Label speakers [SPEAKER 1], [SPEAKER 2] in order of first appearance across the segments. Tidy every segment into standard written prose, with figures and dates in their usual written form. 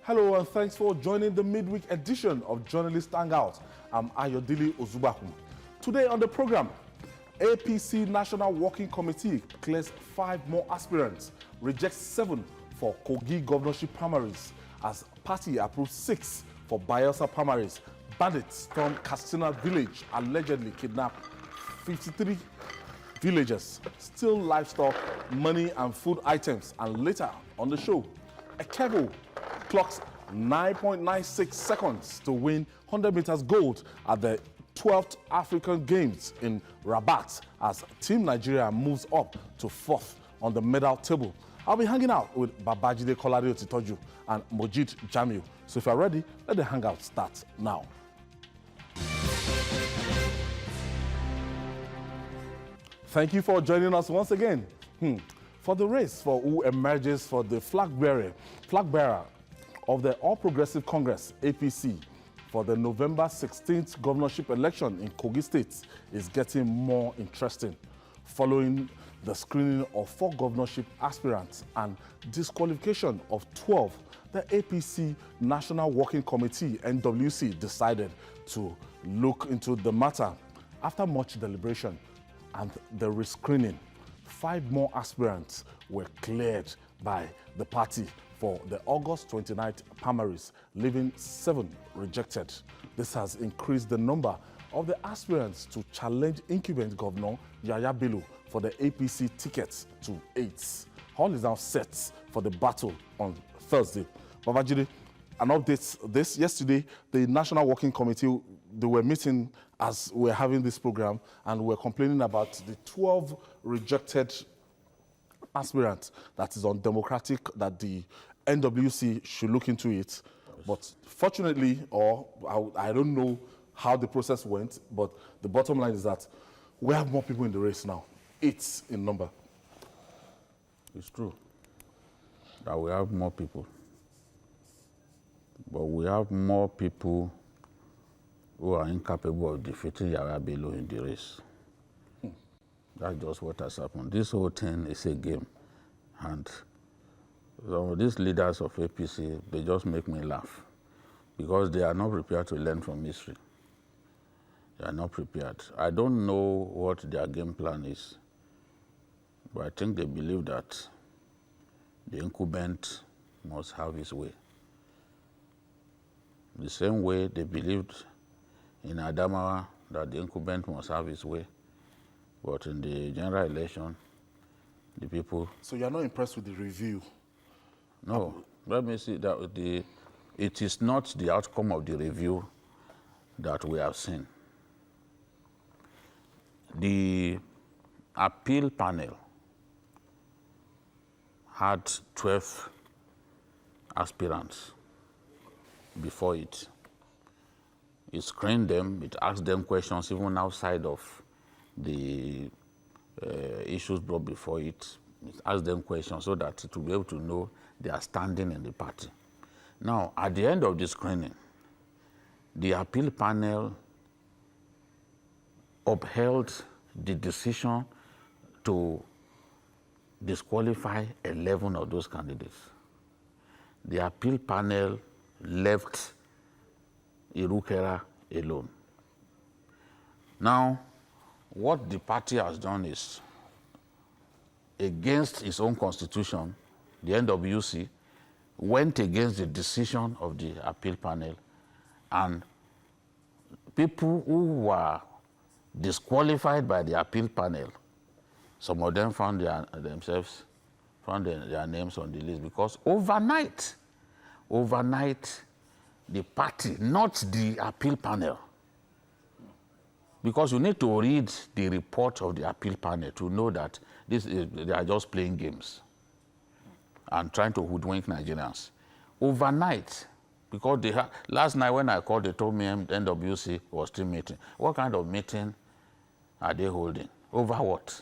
[SPEAKER 1] Hello and thanks for joining the midweek edition of Journalist Hangout. I'm Ayodele Ozubakum. Today on the program, APC National Working Committee clears 5 more aspirants, rejects 7 for Kogi governorship primaries, as party approves 6 for Bayelsa primaries. Bandits storm Katsina village, allegedly kidnap 53 villagers, steal livestock, money and food items. And later on the show, Ekebo clocks 9.96 seconds to win 100 meters gold at the 12th African Games in Rabat as Team Nigeria moves up to 4th on the medal table. I'll be hanging out with Babajide Kolade Otitoju and Mojid Jamiu. So if you're ready, let the hangout start now. Thank you for joining us once again. For the race for who emerges for the flag bearer of the All Progressive Congress, APC, for the November 16th governorship election in Kogi State is getting more interesting. Following the screening of 4 governorship aspirants and disqualification of 12, the APC National Working Committee, NWC, decided to look into the matter. After much deliberation and the rescreening, 5 more aspirants were cleared by the party for the August 29th primaries, leaving 7 rejected. This has increased the number of the aspirants to challenge incumbent Governor Yaya Bello for the APC ticket to 8. All is now set for the battle on Thursday. Babajide, an update this yesterday, the National Working Committee, they were meeting as we're having this program, and we're complaining about the 12 rejected aspirants that is undemocratic, that the NWC should look into it. But fortunately, or I don't know how the process went, but the bottom line is that we have more people in the race now, 8 in number.
[SPEAKER 2] It's true that we have more people, but we have more people who are incapable of defeating Yaya Bello in the race. That's just what has happened. This whole thing is a game. And so these leaders of APC, they just make me laugh because they are not prepared to learn from history. They are not prepared. I don't know what their game plan is, but I think they believe that the incumbent must have his way. The same way they believed in Adamawa that the incumbent must have his way. But in the general election, the people...
[SPEAKER 1] So you're not impressed with the review?
[SPEAKER 2] No. Let me see that it is not the outcome of the review that we have seen. The appeal panel had 12 aspirants before it. It screened them, it asked them questions even outside of the issues brought before it. It asked them questions so that to be able to know their standing in the party. Now, at the end of the screening, the appeal panel upheld the decision to disqualify 11 of those candidates. The appeal panel left Irukera alone. Now, what the party has done is, against its own constitution, the NWC went against the decision of the appeal panel, and people who were disqualified by the appeal panel, some of them found their names on the list because overnight, the party, not the appeal panel, because you need to read the report of the appeal panel to know that they are just playing games and trying to hoodwink Nigerians. Overnight, because last night when I called, they told me NWC was still meeting. What kind of meeting are they holding? Over what?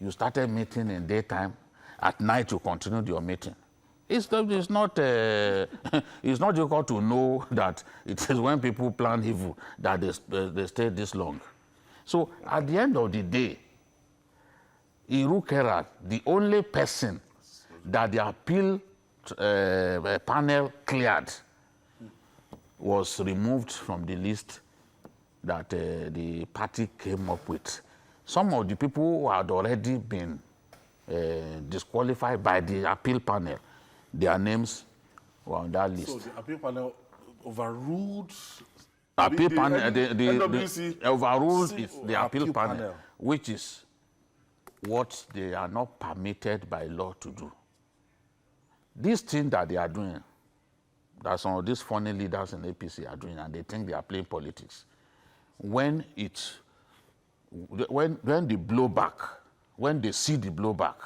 [SPEAKER 2] You started meeting in daytime, at night you continued your meeting. It's not difficult to know that it is when people plan evil that they stay this long. So at the end of the day, Irukera, the only person that the appeal panel cleared was removed from the list that the party came up with. Some of the people who had already been disqualified by the appeal panel, their names were on that list.
[SPEAKER 1] So the appeal panel overruled.
[SPEAKER 2] Appeal
[SPEAKER 1] the
[SPEAKER 2] panel,
[SPEAKER 1] NWC
[SPEAKER 2] the overruled is the appeal
[SPEAKER 1] appeal
[SPEAKER 2] panel,
[SPEAKER 1] panel.
[SPEAKER 2] which is what they are not permitted by law to do. This thing that they are doing, that some of these funny leaders in APC are doing, and they think they are playing politics. When the blowback, when they see the blowback,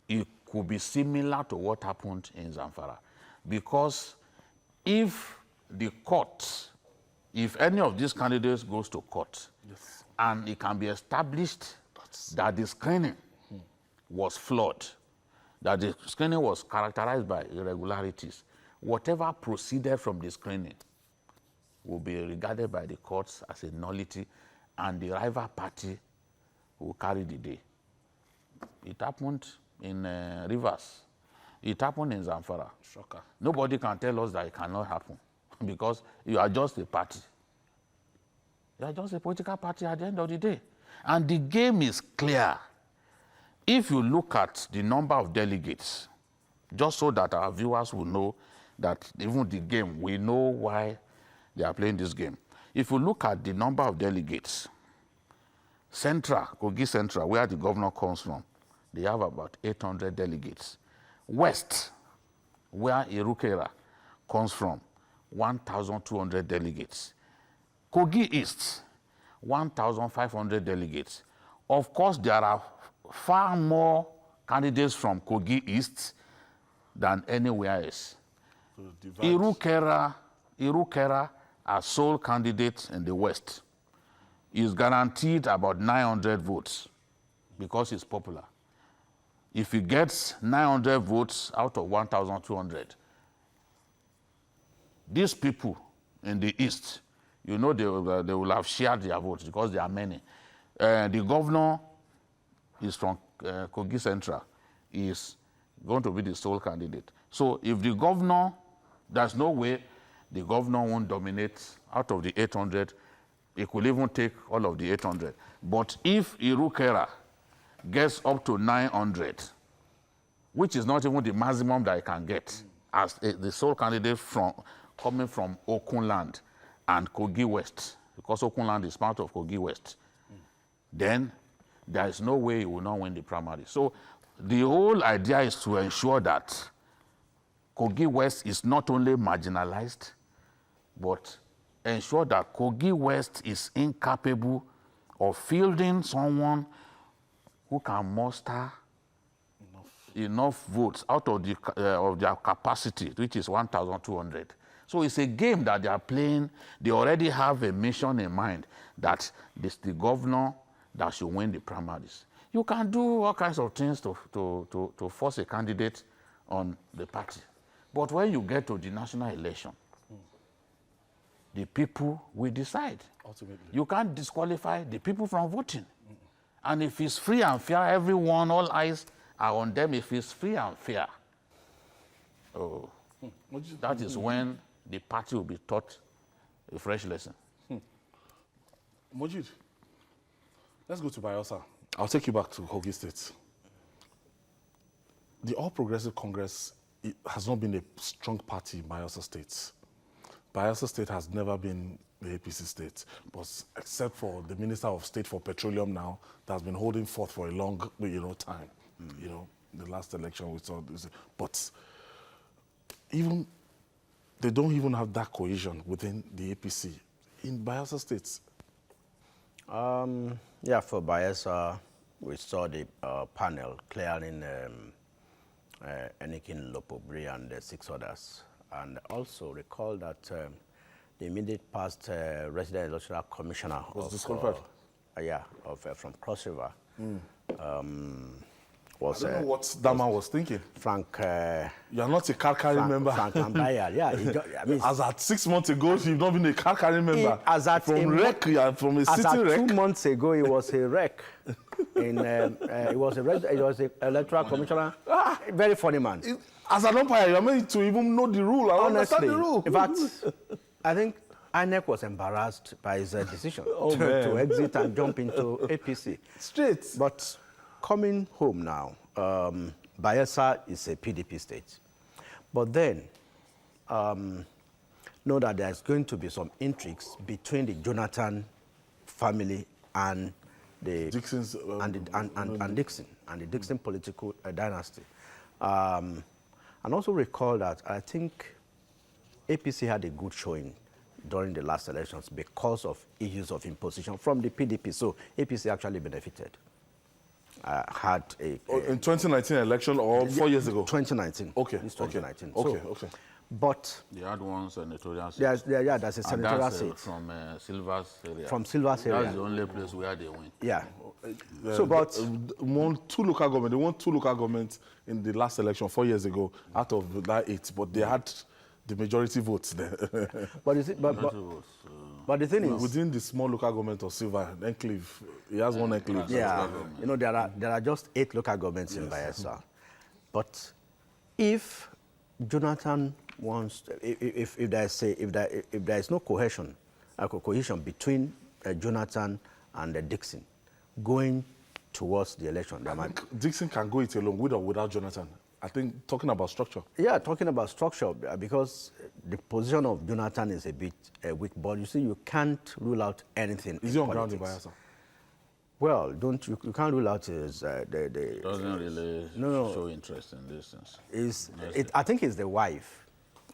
[SPEAKER 2] it could be similar to what happened in Zamfara. Because if the court, if any of these candidates goes to court,
[SPEAKER 1] Yes.
[SPEAKER 2] and it can be established that the screening was flawed, that the screening was characterized by irregularities, whatever proceeded from the screening will be regarded by the courts as a nullity, and the rival party will carry the day. It happened in Rivers. It happened in Zamfara.
[SPEAKER 1] Shocker.
[SPEAKER 2] Nobody can tell us that it cannot happen because you are just a party. You are just a political party at the end of the day. And the game is clear. If you look at the number of delegates, just so that our viewers will know that even the game, we know why they are playing this game. If you look at the number of delegates, Central, Kogi Central, where the governor comes from, they have about 800 delegates. West, where Irukera comes from, 1,200 delegates. Kogi East, 1,500 delegates. Of course, there are far more candidates from Kogi East than anywhere else. Irukera, as sole candidate in the West, is guaranteed about 900 votes because he's popular. If he gets 900 votes out of 1,200, these people in the East, you know, they will have shared their votes because there are many. The governor is from Kogi Central, is going to be the sole candidate. So if the governor, there's no way the governor won't dominate out of the 800. It could even take all of the 800. But if Irukera gets up to 900, which is not even the maximum that I can get as the sole candidate coming from Okunland and Kogi West, because Okunland is part of Kogi West, then there is no way he will not win the primary. So the whole idea is to ensure that Kogi West is not only marginalized, but ensure that Kogi West is incapable of fielding someone who can muster enough votes out of their capacity, which is 1,200. So it's a game that they are playing. They already have a mission in mind that it's the governor that should win the primaries. You can do all kinds of things to force a candidate on the party. But when you get to the national election, the people will decide.
[SPEAKER 1] Ultimately.
[SPEAKER 2] You can't disqualify the people from voting. And if it's free and fair, everyone, all eyes are on them. If it's free and fair, that is when the party will be taught a fresh lesson.
[SPEAKER 1] Mojid, let's go to Bayelsa. I'll take you back to Kogi State. The All Progressive Congress has not been a strong party in Bayelsa State. Bayelsa State has never been the APC state, but except for the Minister of State for Petroleum now, that has been holding forth for a long, time. The last election we saw this, but even they don't even have that cohesion within the APC in Bayelsa State.
[SPEAKER 3] For Bayelsa, we saw the panel clearing Enikin Lopobri and 6 others. And also recall that the immediate past resident electoral commissioner
[SPEAKER 1] was disqualified.
[SPEAKER 3] From Cross River was.
[SPEAKER 1] I don't know what that man was thinking.
[SPEAKER 3] Frank.
[SPEAKER 1] You are not a card-carrying member.
[SPEAKER 3] Frank Ambaya,
[SPEAKER 1] as at 6 months ago, you've not been a card-carrying member.
[SPEAKER 3] As at
[SPEAKER 1] from a sitting wreck.
[SPEAKER 3] 2 months ago, he was a wreck. He was a electoral commissioner. Very funny man.
[SPEAKER 1] As an umpire, you're meant to even know the rule. I understand
[SPEAKER 3] Honestly,
[SPEAKER 1] the rule.
[SPEAKER 3] in fact, I think INEC was embarrassed by his decision to exit and jump into APC.
[SPEAKER 1] Straight.
[SPEAKER 3] But coming home now, Bayelsa is a PDP state. But then, know that there's going to be some intrigues between the Jonathan family and the
[SPEAKER 1] Dixon's,
[SPEAKER 3] the Dixon political dynasty. And also recall that I think APC had a good showing during the last elections because of issues of imposition from the PDP. So APC actually benefited. Had a
[SPEAKER 1] in 2019 election or 4 years ago?
[SPEAKER 3] 2019.
[SPEAKER 1] Okay.
[SPEAKER 3] It's 2019.
[SPEAKER 1] Okay.
[SPEAKER 3] So,
[SPEAKER 1] Okay.
[SPEAKER 3] But
[SPEAKER 2] They had one senatorial seat.
[SPEAKER 3] there's a senatorial
[SPEAKER 2] that's,
[SPEAKER 3] seat
[SPEAKER 2] from Silver's area.
[SPEAKER 3] from Silver's area.
[SPEAKER 2] That's the only place where they win.
[SPEAKER 3] Yeah. So, but
[SPEAKER 1] Won two local government. They won two local governments in the last election 4 years ago out of that 8, but they had the majority votes there.
[SPEAKER 3] but is it? But the thing is,
[SPEAKER 1] Within the small local government of Silver, Enclave, he has one enclave.
[SPEAKER 3] yeah, you know, there are just 8 local governments in Bayelsa. But if Jonathan wants, if there is no cohesion between Jonathan and Dixon going towards the election, there might.
[SPEAKER 1] Dixon can go it alone with or without Jonathan. I think talking about structure.
[SPEAKER 3] Yeah, talking about structure, because the position of Jonathan is a bit weak, but you see, you can't rule out anything.
[SPEAKER 1] Is he on ground in Bayelsa?
[SPEAKER 3] Well, you can't rule out his
[SPEAKER 2] Doesn't really show interest in this sense.
[SPEAKER 3] I think it's the wife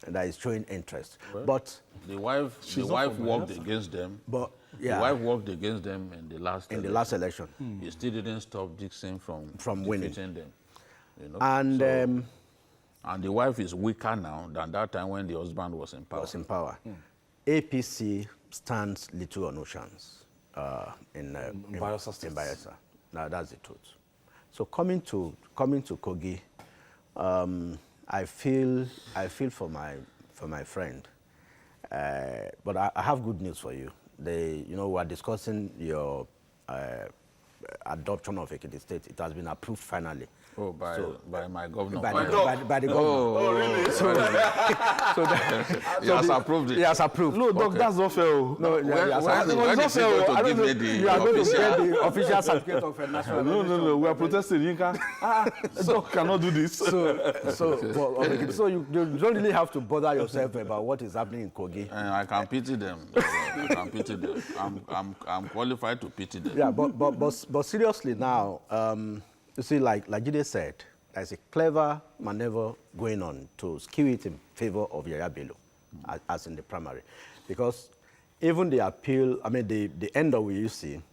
[SPEAKER 3] that is showing interest.
[SPEAKER 2] Well,
[SPEAKER 3] but
[SPEAKER 2] the wife worked against them.
[SPEAKER 3] But yeah,
[SPEAKER 2] The wife worked against them in the last
[SPEAKER 3] election.
[SPEAKER 2] He still didn't stop Dixon from
[SPEAKER 3] winning
[SPEAKER 2] defeating them. You know?
[SPEAKER 3] And
[SPEAKER 2] and the wife is weaker now than that time when the husband was in power.
[SPEAKER 3] APC stands little or no chance in
[SPEAKER 1] Bayelsa.
[SPEAKER 3] Bayelsa. Now that's the truth. So coming to Kogi, I feel for my friend, but I have good news for you. We are discussing your adoption of Ekiti State. It has been approved finally.
[SPEAKER 2] Oh, by my governor.
[SPEAKER 3] By the governor.
[SPEAKER 2] Oh, really? He has approved it.
[SPEAKER 3] He has approved.
[SPEAKER 1] No, Doc, that's not fair.
[SPEAKER 3] No,
[SPEAKER 2] when is he going to give me the
[SPEAKER 3] you are going to get the official certificate of a national.
[SPEAKER 1] No, we are protesting. Yinka. Doc cannot do this.
[SPEAKER 3] So you don't really have to bother yourself about what is happening in Kogi.
[SPEAKER 2] I can pity them. I can pity them. I'm qualified to pity them.
[SPEAKER 3] Yeah, but seriously now, you see, like Jide said, there's a clever maneuver going on to skew it in favor of Yaya Bello, as in the primary. Because even the appeal, I mean, the end of UC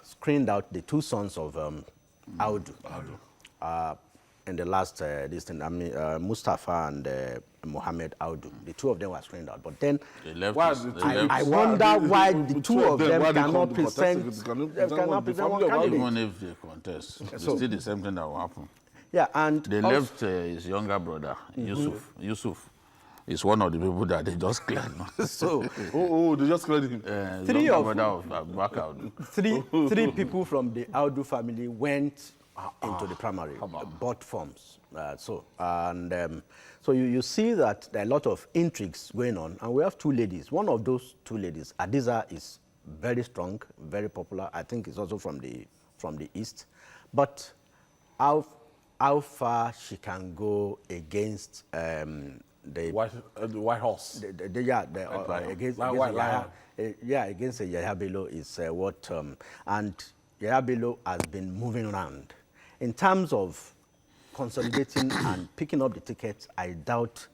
[SPEAKER 3] screened out the 2 sons of Audu. In the last, Mustafa and Mohammed Audu. The 2 of them were screened out. But then, I wonder why the 2 of them cannot present one candidate.
[SPEAKER 2] Even if they contest, it's still the same thing that will happen.
[SPEAKER 3] Yeah, and
[SPEAKER 2] they left his younger brother, Yusuf. Yusuf is one of the people that they just cleared.
[SPEAKER 3] So,
[SPEAKER 1] they just cleared him.
[SPEAKER 3] Three people from the Audu family went into the primary, bought forms. So you see that there are a lot of intrigues going on, and we have 2 ladies. One of those 2 ladies, Adiza, is very strong, very popular. I think it's also from the east. But how far she can go against the
[SPEAKER 1] White Horse?
[SPEAKER 3] Against Yaya Bello is what, and Yaya Bello has been moving around. In terms of consolidating and picking up the tickets, I doubt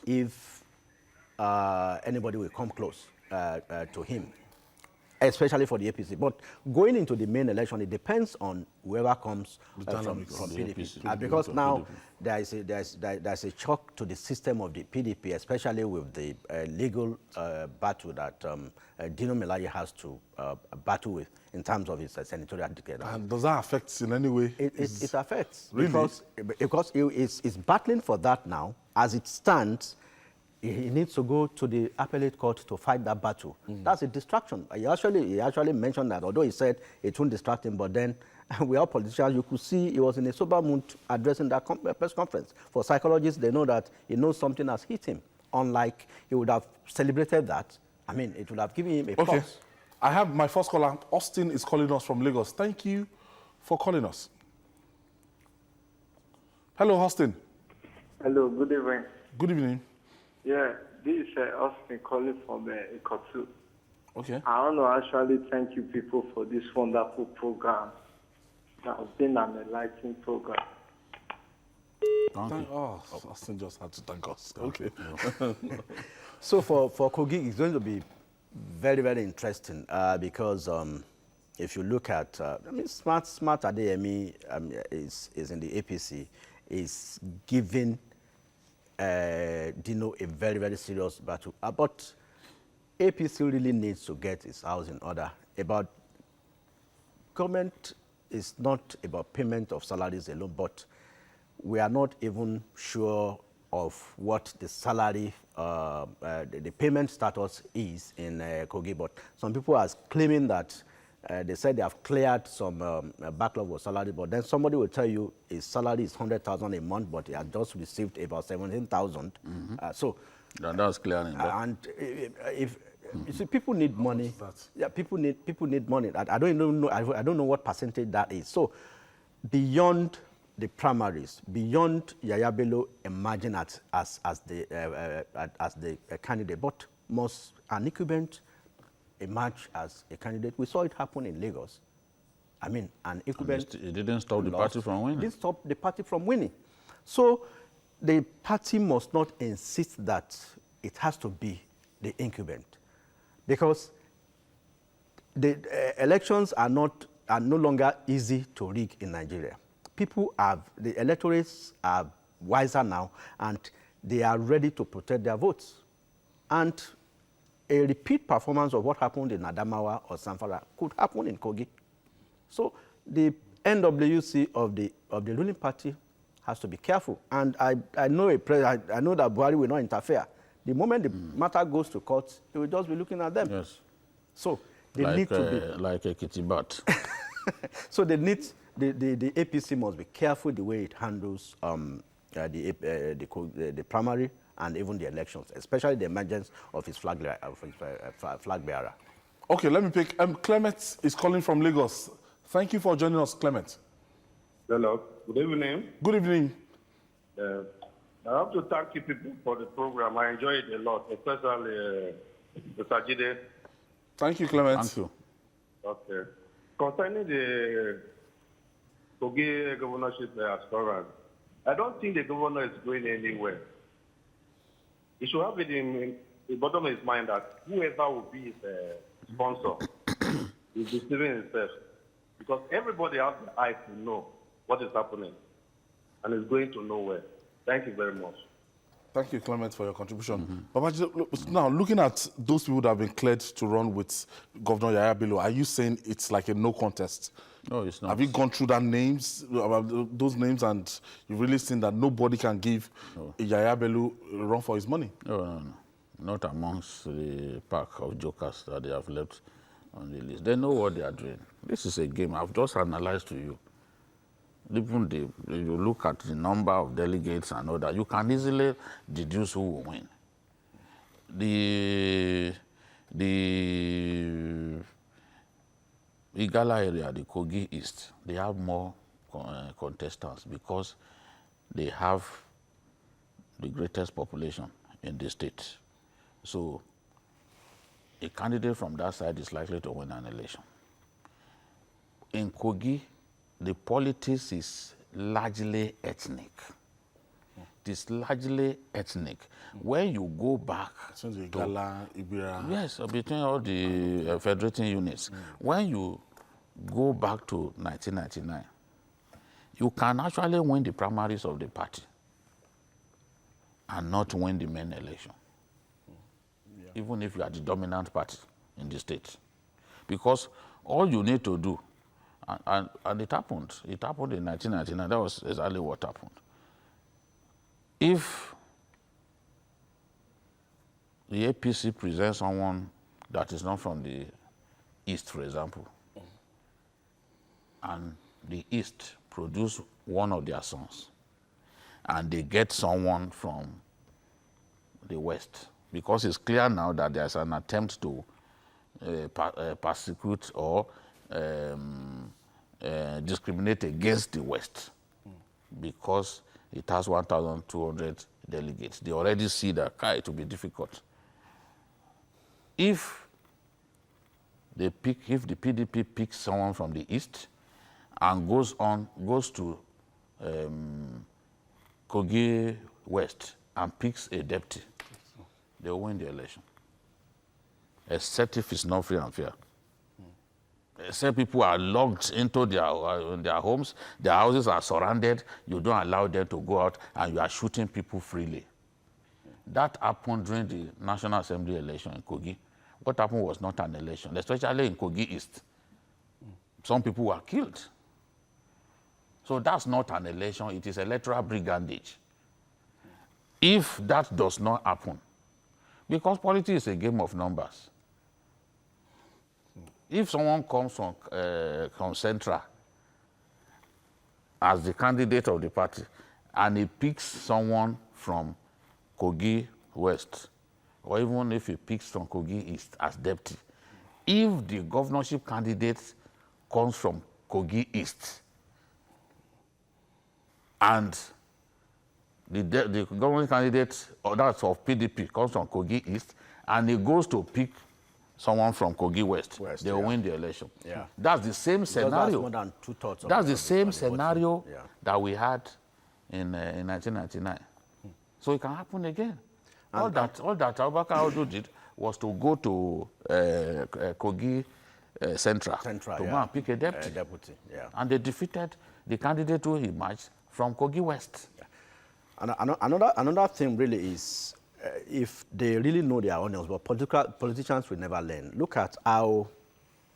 [SPEAKER 3] if anybody will come close to him, especially for the APC. But going into the main election, it depends on whoever comes from PDP. Because now there's a shock to the system of the PDP, especially with the legal battle that Dino Melaye has to battle with in terms of his senatorial ticket.
[SPEAKER 1] And does that affect in any way?
[SPEAKER 3] It affects.
[SPEAKER 1] Really?
[SPEAKER 3] Because it's battling for that now. As it stands, he needs to go to the appellate court to fight that battle. That's a distraction. He actually mentioned that, although he said it won't distract him, but then we are politicians. You could see he was in a sober mood addressing that press conference. For psychologists, they know that he knows something has hit him. Unlike he would have celebrated that, I mean, it would have given him a
[SPEAKER 1] Okay.
[SPEAKER 3] plus.
[SPEAKER 1] I have my first caller. Austin is calling us from Lagos. Thank you for calling us. Hello, Austin.
[SPEAKER 4] Hello, good evening.
[SPEAKER 1] Good evening.
[SPEAKER 4] Yeah, this is Austin calling from Ikotu.
[SPEAKER 1] Okay.
[SPEAKER 4] I want to actually thank you people for this wonderful program. That has been an enlightening program.
[SPEAKER 1] Oh, Austin just had to thank us. Okay.
[SPEAKER 3] So for Kogi, it's going to be very, very interesting because if you look at, I mean, Smart Adeyemi is in the APC, is giving Dino a very, very serious battle. But APC really needs to get its house in order. Government is not about payment of salaries alone, but we are not even sure of what the salary, the payment status is in Kogi. But some people are claiming that they said they have cleared some backlog of salary, but then somebody will tell you his salary is 100,000 a month, but he has just received about 17,000. So
[SPEAKER 2] That's clearing.
[SPEAKER 3] and if you see, people need money. Yeah, people need money. I don't even know. I don't know what percentage that is. So beyond the primaries, beyond Yaya Bello emerging as the candidate, but must an incumbent emerge as a candidate? We saw it happen in Lagos. I mean, an incumbent.
[SPEAKER 2] It didn't stop the party from winning.
[SPEAKER 3] Didn't stop the party from winning. So the party must not insist that it has to be the incumbent, because the elections are no longer easy to rig in Nigeria. The electorates are wiser now, and they are ready to protect their votes. And a repeat performance of what happened in Adamawa or Zamfara could happen in Kogi. So the NWC of the ruling party has to be careful. And I know that Buhari will not interfere. The moment the matter goes to court, he will just be looking at them.
[SPEAKER 2] Yes.
[SPEAKER 3] So they need to be
[SPEAKER 2] like a kitty bat.
[SPEAKER 3] So they need the APC must be careful the way it handles the primary and even the elections, especially the emergence of his flag bearer.
[SPEAKER 1] Okay, let me pick. Clement is calling from Lagos. Thank you for joining us, Clement.
[SPEAKER 5] Hello. Good evening.
[SPEAKER 1] Good evening.
[SPEAKER 5] I have to thank you people for the program. I enjoy it a lot, especially Mr. Jide.
[SPEAKER 1] Thank you, Clement.
[SPEAKER 2] Thank you.
[SPEAKER 5] Okay. Concerning the Kogi governorship aspirant, I don't think the governor is going anywhere. He should have it in the bottom of his mind that whoever will be his sponsor is deceiving himself. Because everybody has the eye to know what is happening and is going to nowhere. Thank you very much.
[SPEAKER 1] Thank you, Clement, for your contribution. Babaji, now, looking at those people that have been cleared to run with Governor Yaya Bello, are you saying it's like a no contest?
[SPEAKER 2] No, it's not.
[SPEAKER 1] Have you gone through those names, and you've really seen that nobody can give Yaya Bello a run for his money?
[SPEAKER 2] No. Not amongst the pack of jokers that they have left on the list. They know what they are doing. This is a game. I've just analyzed to you. Even you look at the number of delegates and all that, you can easily deduce who will win. The Igala area, the Kogi East, they have more contestants because they have the greatest population in the state. So a candidate from that side is likely to win an election. In Kogi, the politics is largely ethnic. It is largely ethnic. When you go back
[SPEAKER 1] So the Igala, Ibira.
[SPEAKER 2] yes, between all the federating units, when you go back to 1999, you can actually win the primaries of the party and not win the main election, even if you are the dominant party in the state. Because all you need to do, and it happened in 1999, that was exactly what happened. If the APC presents someone that is not from the East, for example, and the East produce one of their sons, and they get someone from the West, because it's clear now that there's an attempt to persecute or discriminate against the West because it has 1,200 delegates. They already see that it will be difficult. If the PDP picks someone from the East and goes to Kogi West and picks a deputy, they will win the election. Except if it's not free and fair. Except people are locked into their homes, their houses are surrounded, you don't allow them to go out, and you are shooting people freely. That happened during the National Assembly election in Kogi. What happened was not an election, especially in Kogi East. Some people were killed. So that's not an election, it is electoral brigandage. If that does not happen, because politics is a game of numbers. If someone comes from Central as the candidate of the party and he picks someone from Kogi West, or even if he picks from Kogi East as deputy, if the governorship candidate comes from Kogi East and the government candidate, or that's of PDP, comes from Kogi East and he goes to pick someone from Kogi West, they will win the election.
[SPEAKER 3] Yeah.
[SPEAKER 2] That's the same scenario.
[SPEAKER 3] That's more than 2/3
[SPEAKER 2] That's the same scenario
[SPEAKER 3] yeah.
[SPEAKER 2] that we had in 1999. So it can happen again. All that Abubakar Audu did was to go to Kogi Central to go and pick a deputy.
[SPEAKER 3] Yeah.
[SPEAKER 2] And they defeated the candidate who emerged from Kogi West.
[SPEAKER 3] Yeah. And another thing really is, if they really know their onions, but politicians will never learn. Look at how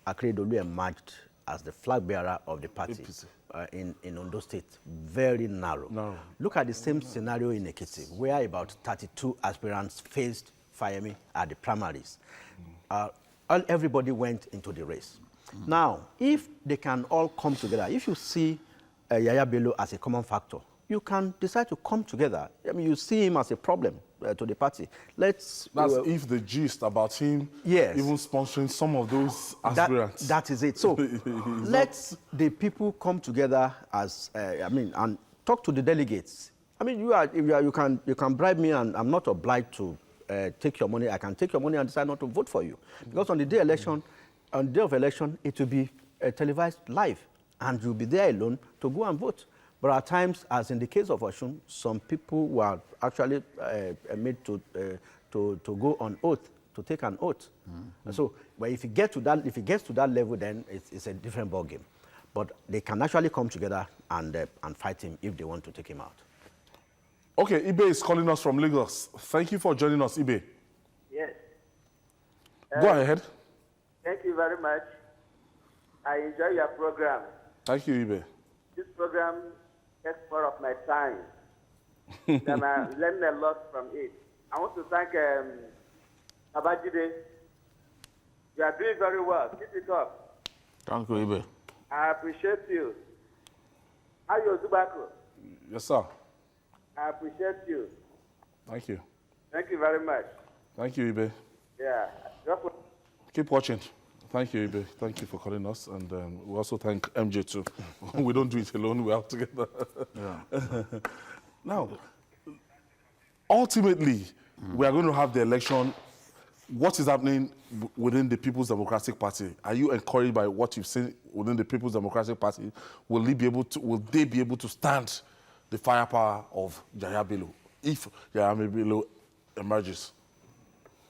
[SPEAKER 3] Akeredolu emerged as the flag bearer of the party in Ondo State. Very narrow.
[SPEAKER 1] No.
[SPEAKER 3] Look at the same scenario in Ekiti, where about 32 aspirants faced Fayemi at the primaries. Everybody went into the race. Now, if they can all come together, if you see Yaya Bello as a common factor, you can decide to come together. I mean, you see him as a problem to the party. That's
[SPEAKER 1] if the gist about him even sponsoring some of those aspirants.
[SPEAKER 3] That is it. So let the people come together as and talk to the delegates. I mean, you can bribe me, and I'm not obliged to take your money. I can take your money and decide not to vote for you, because on the day of election, it will be televised live, and you'll be there alone to go and vote. But at times, as in the case of Osun, some people were actually made to go on oath, to take an oath. So, but if it gets to that level, then it's a different ballgame. But they can actually come together and fight him if they want to take him out.
[SPEAKER 1] Okay, Ibe is calling us from Lagos. Thank you for joining us, Ibe.
[SPEAKER 6] Yes.
[SPEAKER 1] Go ahead.
[SPEAKER 6] Thank you very much. I enjoy your program.
[SPEAKER 1] Thank you, Ibe.
[SPEAKER 6] This program takes more of my time, and I learn a lot from it. I want to thank Abajide. You are doing very well. Keep it up.
[SPEAKER 2] Thank you, Ibe.
[SPEAKER 6] I appreciate you. How are you, Zubako?
[SPEAKER 1] Yes, sir.
[SPEAKER 6] I appreciate you.
[SPEAKER 1] Thank you.
[SPEAKER 6] Thank you very much.
[SPEAKER 1] Thank you, Ibe.
[SPEAKER 6] Yeah.
[SPEAKER 1] Keep watching. Thank you, Ibe. Thank you for calling us. And we also thank MJ too. We don't do it alone. We're out together.
[SPEAKER 2] Yeah.
[SPEAKER 1] Now, ultimately, we are going to have the election. What is happening within the People's Democratic Party? Are you encouraged by what you've seen within the People's Democratic Party? Will they be able to stand the firepower of Yaya Bello if Yaya Bello emerges?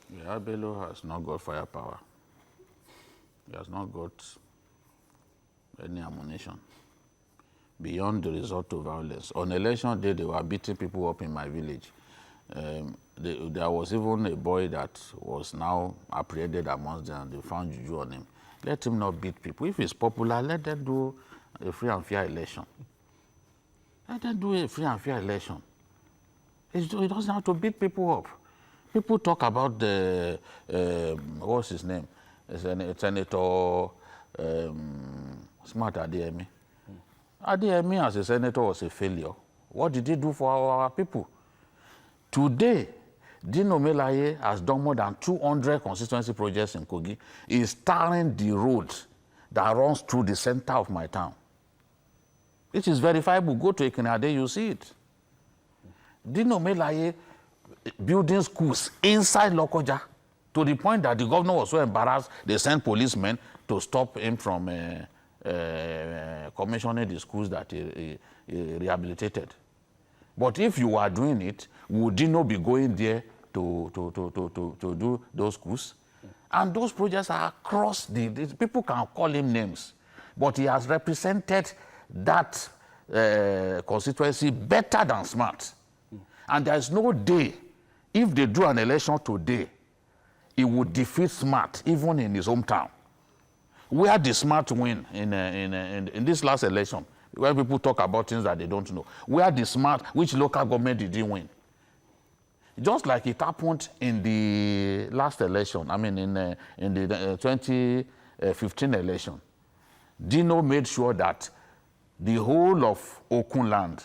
[SPEAKER 2] Yaya Bello has not got firepower. He has not got any ammunition beyond the resort to violence. On election day, they were beating people up in my village. There was even a boy that was now apprehended amongst them. They found juju on him. Let him not beat people. If he's popular, let them do a free and fair election. Let them do a free and fair election. He doesn't have to beat people up. People talk about the, what's his name? Senator Smart Adeyemi. Adeyemi as a senator was a failure. What did he do for our people? Today, Dino Melaye has done more than 200 constituency projects in Kogi. He's tarring the road that runs through the center of my town. It is verifiable. Go to Ekenade, you see it. Dino Melaye building schools inside Lokoja to the point that the governor was so embarrassed they sent policemen to stop him from commissioning the schools that he rehabilitated. But if you are doing it, would Dino be going there to do those schools? And those projects are across the people can call him names, but he has represented that constituency better than Smart. And there is no day, if they do an election today, he would defeat Smart, even in his hometown. Where did Smart win in this last election? Where people talk about things that they don't know. Where did Smart, which local government did he win? Just like it happened in the last election, I mean in the 2015 election, Dino made sure that the whole of Okun land,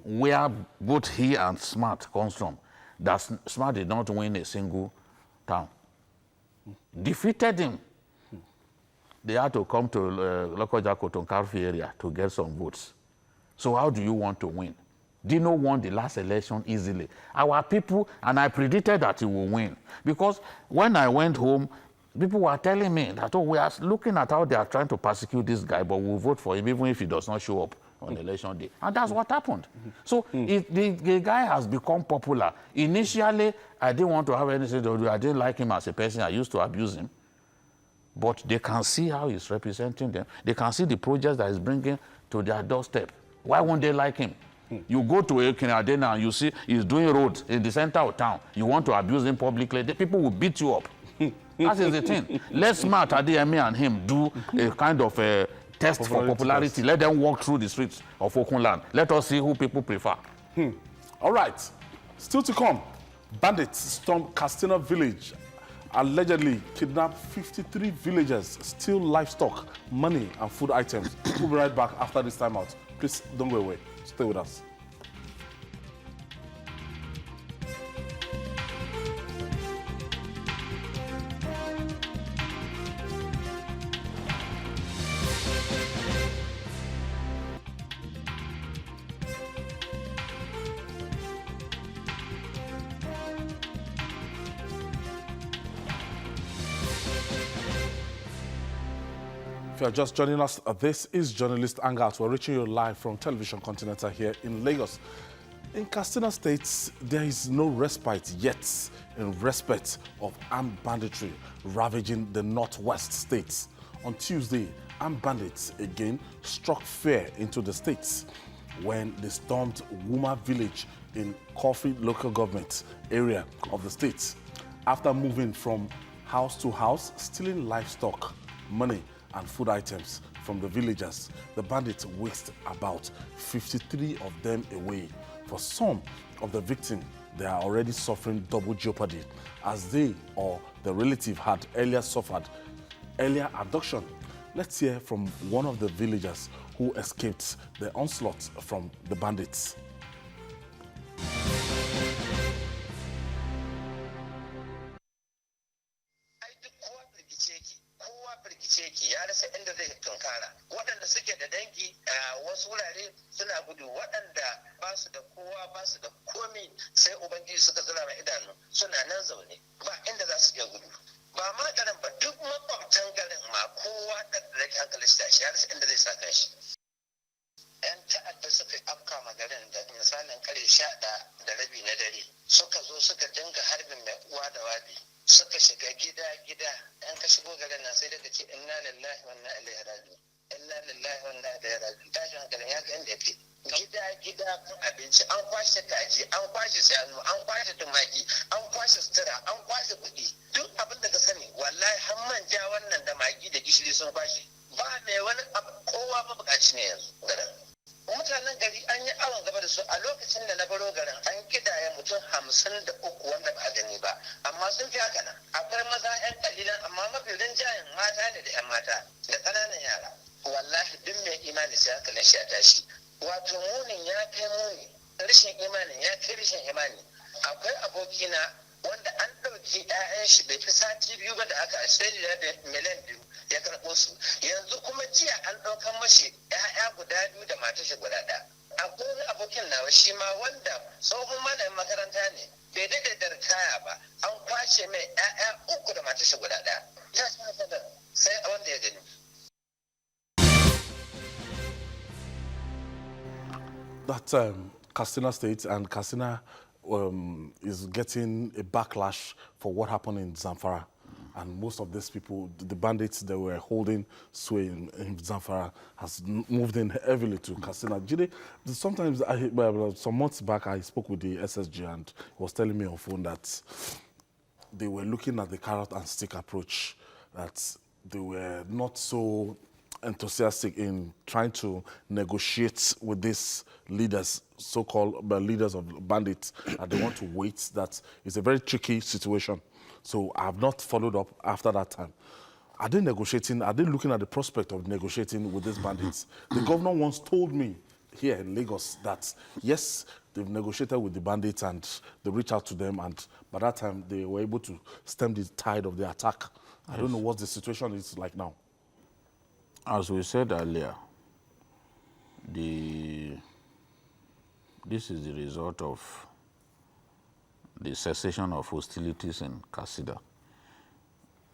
[SPEAKER 2] where both he and Smart comes from, that Smart did not win a single town. Defeated him. They had to come to Lokoja Kotonkarfi area to get some votes. So how do you want to win? Dino won the last election easily. Our people, and I predicted that he will win. Because when I went home, people were telling me that, oh, we are looking at how they are trying to persecute this guy, but we'll vote for him even if he does not show up on election day. And that's what happened. So if the guy has become popular. Initially, I didn't want to have anything to do. I didn't like him as a person. I used to abuse him. But they can see how he's representing them. They can see the projects that he's bringing to their doorstep. Why won't they like him? You go to Ekenade now and you see he's doing roads in the center of town. You want to abuse him publicly, the people will beat you up. That is the thing. Let Smart Adeyemi and him do a kind of a test for popularity. Let them walk through the streets of Okunland. Let us see who people prefer.
[SPEAKER 1] All right. Still to come, bandits stormed Castina village, allegedly kidnapped 53 villagers, steal livestock, money, and food items. We'll be right back after this time out. Please don't go away. Stay with us. If you are just joining us, this is Journalist Hangout. We're reaching you live from Television Continental here in Lagos. In Katsina State, there is no respite yet in respect of armed banditry ravaging the northwest states. On Tuesday, armed bandits again struck fear into the states when they stormed Wuma village in Kofi local government area of the state. After moving from house to house, stealing livestock, money, and food items from the villagers, the bandits whisked about 53 of them away. For some of the victims, they are already suffering double jeopardy as they or the relative had earlier suffered earlier abduction. Let's hear from one of the villagers who escaped the onslaught from the bandits.
[SPEAKER 7] Ya rasa inda zai tunkara waɗanda suke da dangi a wasu wurare suna gudu waɗanda ba su da kowa ba su da komi sai ubangiji suka zura mai idanu suna nan zaune ba inda za su iya gudu ba ma garin ba duk makwabtan garin ma kowa da rage hankali shi ya rasa inda zai sa kan shi. Yan ta'adda suka afka ma garin da misalin kare 11:30 na dare suka zo suka dinga harbin mai uwa da wabi. Suka shiga gida an ka shigo garin nan sai daga ce inna lillahi wa inna ilaihi raji'un inna lillahi wa inna ilaihi raji'un tashin hankalin ya ga inda yake gida kun abinci an kwashe kaji an kwashe shanu an kwashe tumaki an kwashe sutura an kwashe kuɗi duk abin da ka sani wallahi har manja wannan da magi da gishiri sun kwashe ba mai wani kowa mabukaci ne yanzu garin mutanen gari an yi awon gaba da da su a lokacin da na baro garin an kidaya mutum 53 wanda ba a gani ba, amma sun fi haka nan. Akwai maza 'yan kalilan amma mafi rinjayen mata ne da 'yan mata da ƙananan yara. Wallahi duk mai imani sai hankalin shi ya tashi. Wato munin ya kai muni, rashin imanin ya kai rashin imani. Akwai abokina wanda an ɗauki 'ya'yan shi bai fi sati 2 ba da aka Australia da miliyan 2 ya karɓo su. Yanzu kuma jiya an ɗaukan mashi 'ya'ya guda 2 da matar shi guda 1. Akwai wani abokin nawa shi ma wanda tsohon malamin makaranta ne bai daɗe da ritaya ba, an kwashe mai 'ya'ya 3 da matar shi guda 1. Ya sai wanda ya gani.
[SPEAKER 1] That's Katsina State, and Katsina is getting a backlash for what happened in Zamfara. And most of these people, the bandits that were holding sway in Zamfara, has moved in heavily to Katsina. Jide, sometimes, some months back, I spoke with the SSG, and he was telling me on phone that they were looking at the carrot and stick approach, that they were not so enthusiastic in trying to negotiate with these leaders, so-called leaders of bandits, and they want to wait. That it's a very tricky situation. So I have not followed up after that time. Are they negotiating? Are they looking at the prospect of negotiating with these bandits? The governor once told me here in Lagos that, yes, they've negotiated with the bandits and they reached out to them, and by that time they were able to stem the tide of the attack. Yes. I don't know what the situation is like now.
[SPEAKER 2] As we said earlier, this is the result of the cessation of hostilities in Katsina.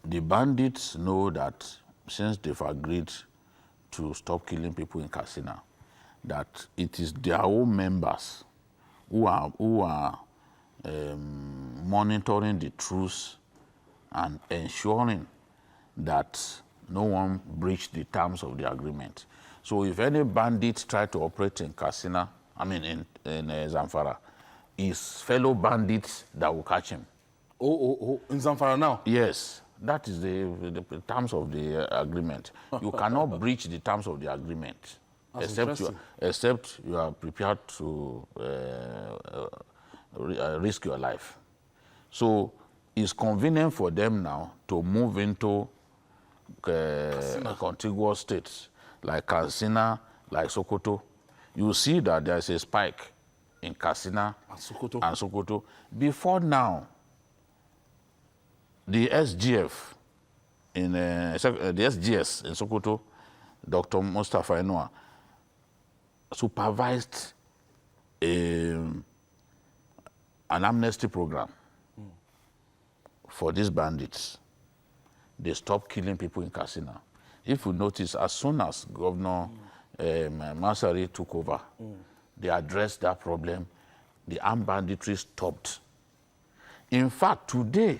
[SPEAKER 2] The bandits know that since they've agreed to stop killing people in Katsina, that it is their own members who are monitoring the truce and ensuring that no one breached the terms of the agreement. So if any bandit try to operate in Katsina, in Zamfara, it's fellow bandits that will catch him.
[SPEAKER 1] Oh, in Zamfara now?
[SPEAKER 2] Yes, that is the terms of the agreement. You cannot breach the terms of the agreement except you are prepared to risk your life. So it's convenient for them now to move into contiguous states like Katsina, like Sokoto. You see that there's a spike in Katsina and Sokoto. Before now, the SGF the SGS in Sokoto, Dr. Mustafa Enua, supervised an amnesty program for these bandits. They stopped killing people in Katsina. If you notice, as soon as Governor Masari took over, they addressed that problem. The armed banditry stopped. In fact, today,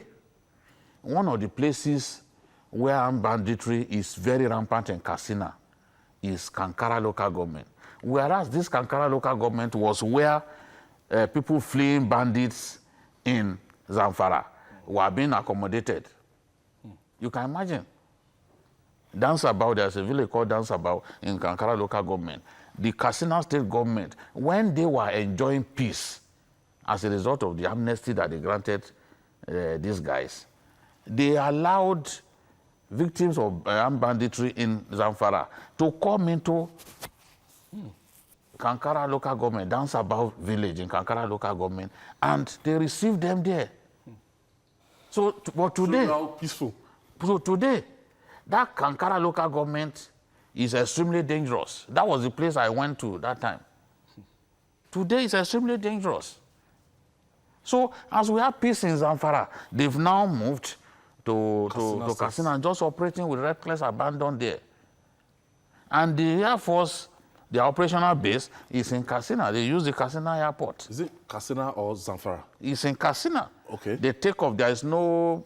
[SPEAKER 2] one of the places where armed banditry is very rampant in Katsina is Kankara local government. Whereas this Kankara local government was where people fleeing bandits in Zamfara were being accommodated. You can imagine. Danceabout, there's a village called Danceabout in Kankara local government. The Katsina state government, when they were enjoying peace as a result of the amnesty that they granted these guys, they allowed victims of armed banditry in Zamfara to come into Kankara local government, Danceabout village in Kankara local government, and they received them there. So, but today,
[SPEAKER 1] so now peaceful.
[SPEAKER 2] So today, that Kankara local government is extremely dangerous. That was the place I went to that time. Today it's extremely dangerous. So as we have peace in Zamfara, they've now moved to Katsina and just operating with reckless abandon there. And the Air Force, their operational base is in Katsina. They use the Katsina airport.
[SPEAKER 1] Is it Katsina or Zamfara?
[SPEAKER 2] It's in Katsina.
[SPEAKER 1] Okay.
[SPEAKER 2] They take off. There is no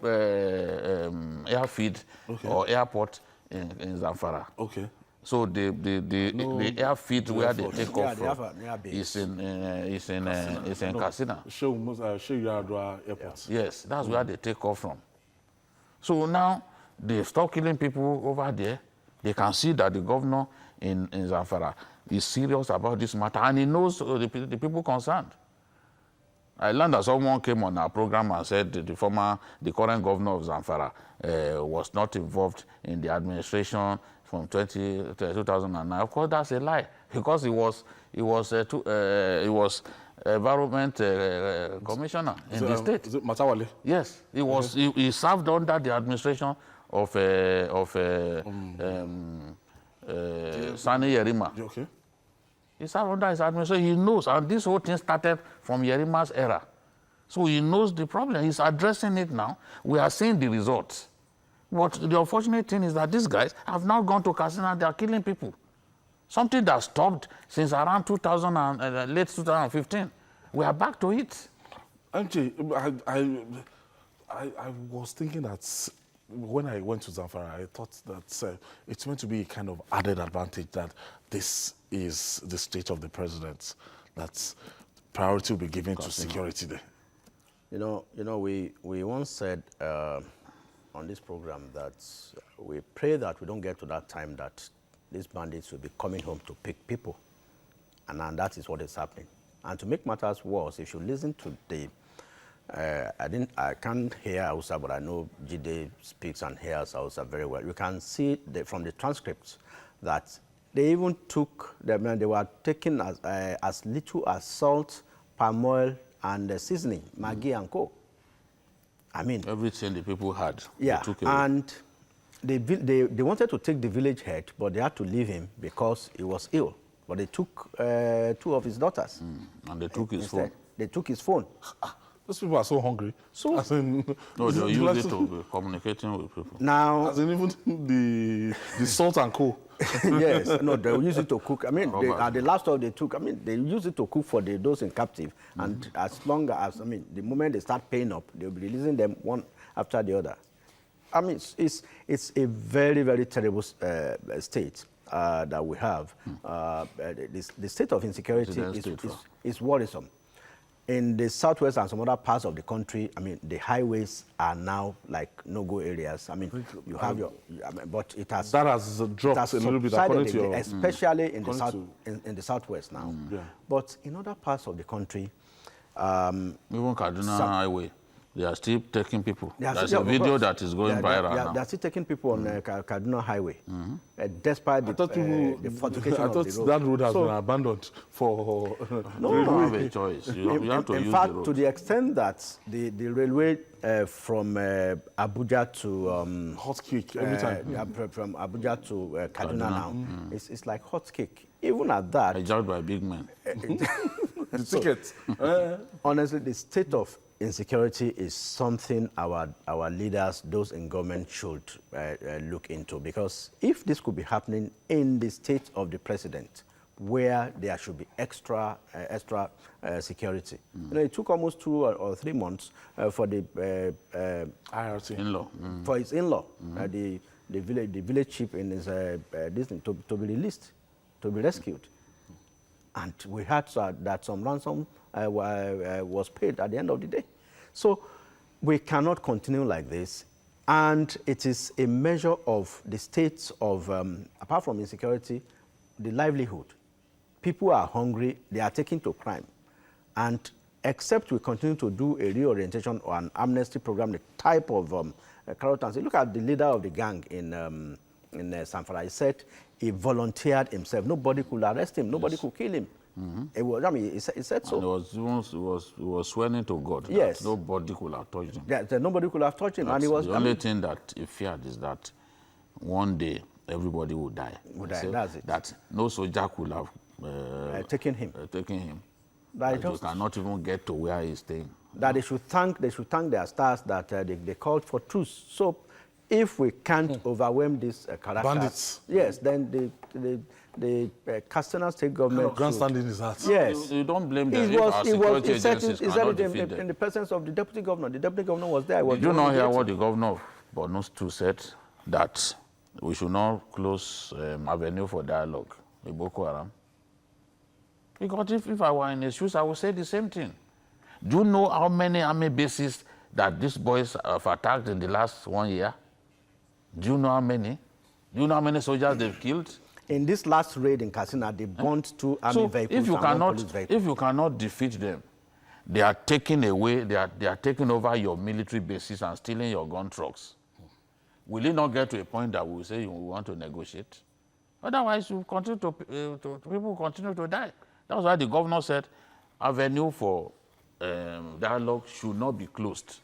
[SPEAKER 2] airfield or airport in Zamfara.
[SPEAKER 1] Okay.
[SPEAKER 2] So the airfield where they take off from is in Katsina.
[SPEAKER 1] Shehu Airport.
[SPEAKER 2] Yes, that's where they take off from. So now they stop killing people over there. They can see that the governor in Zamfara is serious about this matter, and he knows the people concerned. I learned that someone came on our program and said the current governor of Zamfara was not involved in the administration from 2009. Of course, that's a lie, because he was environment commissioner in the state.
[SPEAKER 1] Is it Matawale?
[SPEAKER 2] Yes, he was. He served under the administration of Sani Yerima.
[SPEAKER 1] Okay.
[SPEAKER 2] He served under his administration. He knows, and this whole thing started from Yerima's era. So he knows the problem. He's addressing it now. We are seeing the results. But the unfortunate thing is that these guys have now gone to Katsina. They are killing people. Something that stopped since around 2000 and late 2015. We are back to it.
[SPEAKER 1] MJ, I was thinking that when I went to Zamfara, I thought that it's meant to be a kind of added advantage that this is the state of the president, that priority will be given to security there.
[SPEAKER 3] You know, we once said on this program that we pray that we don't get to that time that these bandits will be coming home to pick people, and that is what is happening. And to make matters worse, if you listen to the I can't hear Hausa, but I know Jide speaks and hears Hausa very well. You can see from the transcripts that they even took, they were taking as little as salt, palm oil, and seasoning, Maggi and co. I mean,
[SPEAKER 2] everything the people had.
[SPEAKER 3] Yeah,
[SPEAKER 2] they took away.
[SPEAKER 3] and they wanted to take the village head, but they had to leave him because he was ill. But they took 2 of his daughters.
[SPEAKER 2] And they took his
[SPEAKER 3] instead.
[SPEAKER 2] phone.
[SPEAKER 3] They took his phone.
[SPEAKER 1] Those people are so hungry. So, as in,
[SPEAKER 2] No, they use it to be communicating with people.
[SPEAKER 3] Now,
[SPEAKER 1] as in even the salt and co.
[SPEAKER 3] yes, no, they use it to cook. I mean, the last stuff they took, I mean, they use it to cook for those in captive. And as long as, I mean, the moment they start paying up, they'll be releasing them one after the other. I mean, it's a very, very terrible state that we have. The state of insecurity is worrisome. In the southwest and some other parts of the country, I mean, the highways are now like no-go areas. I mean, you have but it has...
[SPEAKER 1] That has dropped a little bit according to your...
[SPEAKER 3] Especially in the southwest now.
[SPEAKER 1] Yeah.
[SPEAKER 3] But in other parts of the country...
[SPEAKER 2] even Kaduna Highway, they are still taking people. There's a video that is going viral now.
[SPEAKER 3] They are still taking people on Kaduna Highway, despite the fortification of the road.
[SPEAKER 1] I thought that road has been abandoned for...
[SPEAKER 2] No, you don't have a choice. You have to use
[SPEAKER 3] in fact,
[SPEAKER 2] the road.
[SPEAKER 3] to the extent that the railway from Abuja to...
[SPEAKER 1] hot cake every time.
[SPEAKER 3] From Abuja to Kaduna now, it's like hot cake. Even at that...
[SPEAKER 2] Hijacked by big men.
[SPEAKER 1] The tickets.
[SPEAKER 3] Honestly, the state of insecurity is something our leaders, those in government, should look into. Because if this could be happening in the state of the president, where there should be extra security. You know, it took almost 2 or 3 months for the
[SPEAKER 1] IRT.
[SPEAKER 2] In-law.
[SPEAKER 3] for his in-law, the village chief in his to be released, to be rescued. And we heard that some ransom was paid at the end of the day. So we cannot continue like this. And it is a measure of the state of, apart from insecurity, the livelihood. People are hungry, they are taken to crime. And except we continue to do a reorientation or an amnesty program, the type of Carrotancy. Look at the leader of the gang in Zamfara. He said he volunteered himself. Nobody could arrest him. Nobody could kill him. It was, I mean, he said so.
[SPEAKER 2] And he was swearing to God
[SPEAKER 3] Yes.
[SPEAKER 2] that nobody could have touched him.
[SPEAKER 3] Yeah, that nobody could have touched him. And he was,
[SPEAKER 2] the only thing that he feared is that one day everybody would die.
[SPEAKER 3] Would die,
[SPEAKER 2] So
[SPEAKER 3] that's it.
[SPEAKER 2] That no soldier could have
[SPEAKER 3] taken him.
[SPEAKER 2] That you cannot even get to where he's staying.
[SPEAKER 3] That they should thank their stars that they called for truce. So if we can't overwhelm these characters,
[SPEAKER 1] Bandits.
[SPEAKER 3] yes, then the Katsina state government
[SPEAKER 1] Grandstanding is that.
[SPEAKER 3] Yes.
[SPEAKER 2] You don't blame them.
[SPEAKER 3] He said it in the presence of the deputy governor. The deputy governor was there.
[SPEAKER 2] Did you not hear what the governor of Borno too said? That we should not close avenue for dialogue with Boko Haram. Because if I were in his shoes, I would say the same thing. Do you know how many army bases that these boys have attacked in the last 1 year? Do you know how many? Do you know how many soldiers they've killed?
[SPEAKER 3] In this last raid in Katsina, they burnt 2 army vehicles
[SPEAKER 2] if you
[SPEAKER 3] and 1
[SPEAKER 2] cannot,
[SPEAKER 3] police vehicle.
[SPEAKER 2] if you cannot defeat them, they are taking away, they are taking over your military bases and stealing your gun trucks. Will it not get to a point that we will say we want to negotiate? Otherwise, you continue people will continue to die. That's why the governor said avenue for dialogue should not be closed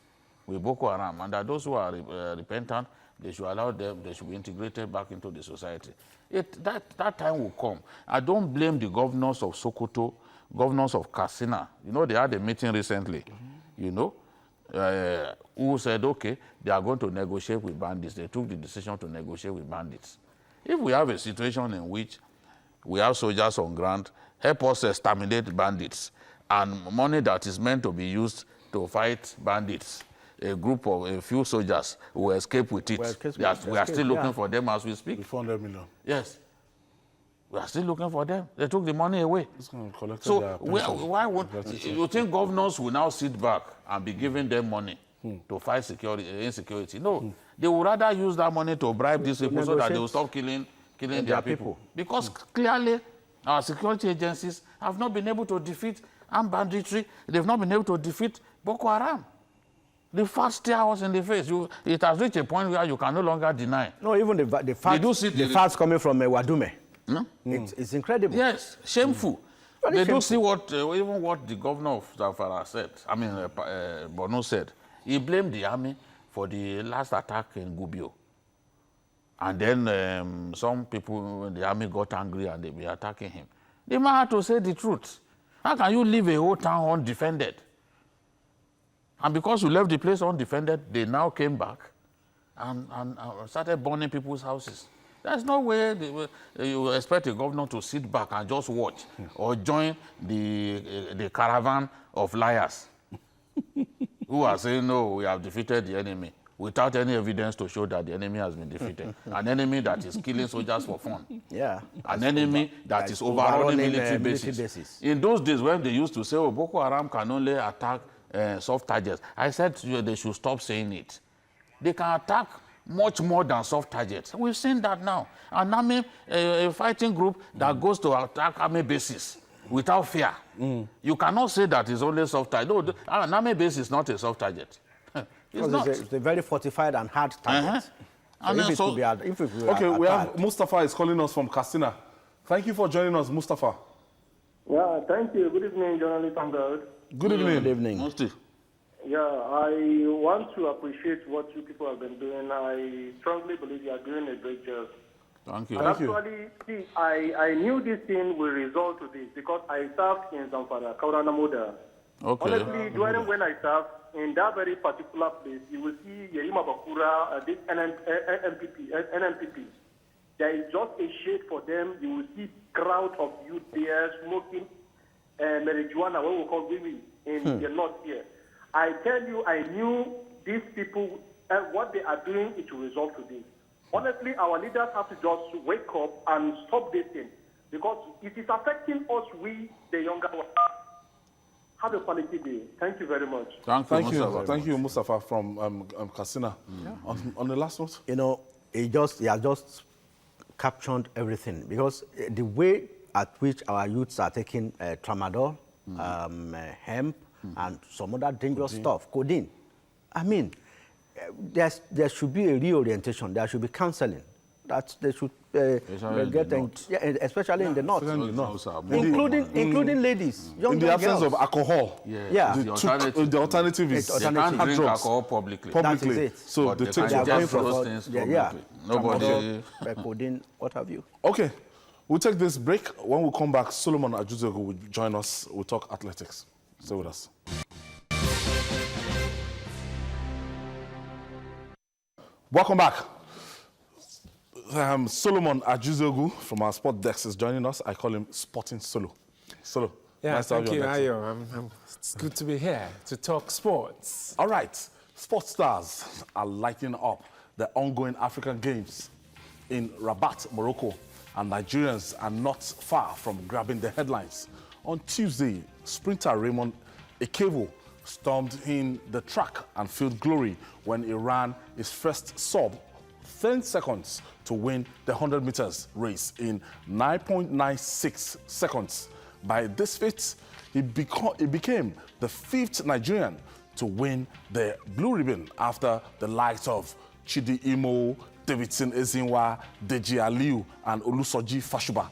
[SPEAKER 2] with Boko Haram, and that those who are repentant, they should allow them, they should be integrated back into the society. That time will come. I don't blame the governors of Sokoto, governors of Katsina. You know, they had a meeting recently, you know, who said, okay, they are going to negotiate with bandits. They took the decision to negotiate with bandits. If we have a situation in which we have soldiers on ground, help us exterminate bandits, and money that is meant to be used to fight bandits, a few soldiers will escape with it. We are still looking for them as we speak.
[SPEAKER 1] 400 million.
[SPEAKER 2] Yes. We are still looking for them. They took the money away. So why would you think governors will now sit back and be giving them money to fight insecurity? No. They would rather use that money to bribe these people so that they will stop killing their people. Because clearly our security agencies have not been able to defeat armed banditry. They've not been able to defeat Boko Haram. The facts stare us in the face. It has reached a point where you can no longer deny.
[SPEAKER 3] No, even the facts coming from Wadume.
[SPEAKER 2] No?
[SPEAKER 3] It's incredible.
[SPEAKER 2] Yes, shameful. They do see even what the governor of Zamfara said, Borno said. He blamed the army for the last attack in Gubio. And then some people, when the army got angry and they were attacking him, the man had to say the truth. How can you leave a whole town undefended? And because you left the place undefended, they now came back and started burning people's houses. There's no way you expect a governor to sit back and just watch or join the caravan of liars who are saying, no, we have defeated the enemy without any evidence to show that the enemy has been defeated. An enemy that is killing soldiers for fun.
[SPEAKER 3] Yeah.
[SPEAKER 2] An enemy that is overrunning military bases. In those days when they used to say, oh, Boko Haram can only attack soft targets, I said they should stop saying it. They can attack much more than soft targets. We've seen that now. An army, a fighting group that goes to attack army bases without fear. You cannot say that it's only soft target. No, an army base is not a soft target. It's not.
[SPEAKER 3] It's a very fortified and hard target.
[SPEAKER 1] Okay, we have Mustafa is calling us from Katsina. Thank you for joining us, Mustafa.
[SPEAKER 4] Yeah, thank you. Good evening, journalist Amgad.
[SPEAKER 1] Good evening.
[SPEAKER 3] Good evening.
[SPEAKER 4] Yeah, I want to appreciate what you people have been doing. I strongly believe you are doing a great job.
[SPEAKER 2] Thank you.
[SPEAKER 4] And actually, see, I knew this thing will result to this because I served in Zamfara, Kauranamuda.
[SPEAKER 2] Okay.
[SPEAKER 4] Honestly, during when I served in that very particular place, you will see Yerima Bakura, this NMPP. There is just a shade for them. You will see crowd of youth there smoking marijuana, what we call women, in the north here. I tell you, I knew these people, what they are doing, it will result to this. Honestly, our leaders have to just wake up and stop this thing because it is affecting us, we, the younger ones. Have a quality day. Thank you very much.
[SPEAKER 1] Thank you, Mustafa from Katsina. On the last note?
[SPEAKER 3] You know, he has just captured everything because the way at which our youths are taking tramadol, hemp, and some other dangerous stuff, codeine. I mean, there should be a reorientation. There should be counseling. That they should especially in the north, including ladies, young
[SPEAKER 1] in the absence
[SPEAKER 3] girls.
[SPEAKER 1] of alcohol. The alternative is
[SPEAKER 2] they can't drink alcohol publicly.
[SPEAKER 3] That is it.
[SPEAKER 1] So they take
[SPEAKER 2] those things publicly. Nobody.
[SPEAKER 3] Codeine, what have you?
[SPEAKER 1] Okay, we'll take this break. When we come back, Solomon Ajuzogu will join us. We'll talk athletics. Stay with us. Welcome back. Solomon Ajuzogu from our sport desk is joining us. I call him Sporting Solo. Solo.
[SPEAKER 8] Yeah,
[SPEAKER 1] nice
[SPEAKER 8] thank you, Ayo. It's good to be here to talk sports.
[SPEAKER 1] All right. Sports stars are lighting up the ongoing African Games in Rabat, Morocco, and Nigerians are not far from grabbing the headlines. On Tuesday, sprinter Raymond Ekevo stormed in the track and filled glory when he ran his first sub 10 seconds to win the 100 meters race in 9.96 seconds. By this feat, he became the 5th Nigerian to win the blue ribbon after the likes of Chidi Imo, Davidson Ezinwa, Deji Aliu, and Olusoji Fashuba.